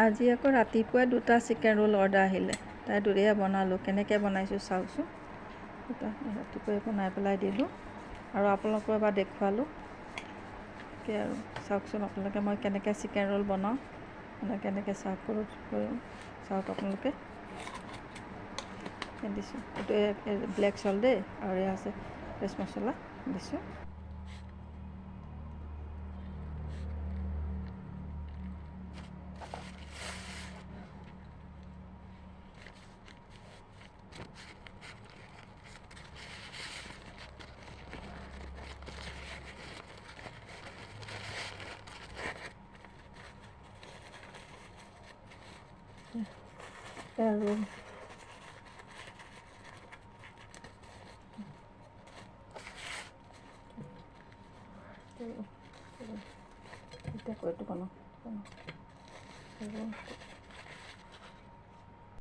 আজি আকৌ ৰাতিপুৱাই 2টা চিকেন ৰোল অৰ্ডাৰ আহিলে, তাই দুৰেয়া বনালোঁ। কেনেকৈ বনাইছোঁ চাওকচোন। ৰাতিপুৱাই বনাই পেলাই দিলোঁ আৰু আপোনালোকক এবাৰ দেখুৱালোঁ। তাকে আৰু চাওকচোন আপোনালোকে মই কেনেকৈ চিকেন ৰোল বনাওঁ, মানে কেনেকৈ চাৰ্ভ কৰোঁ চাওক আপোনালোকে। দিছোঁ এইটো ব্লেক চল্ট দেই, আৰু এয়া আছে ফ্ৰেছ মছলা দিছোঁ। আৰু এতিয়া কৈ এইটো বনাওঁ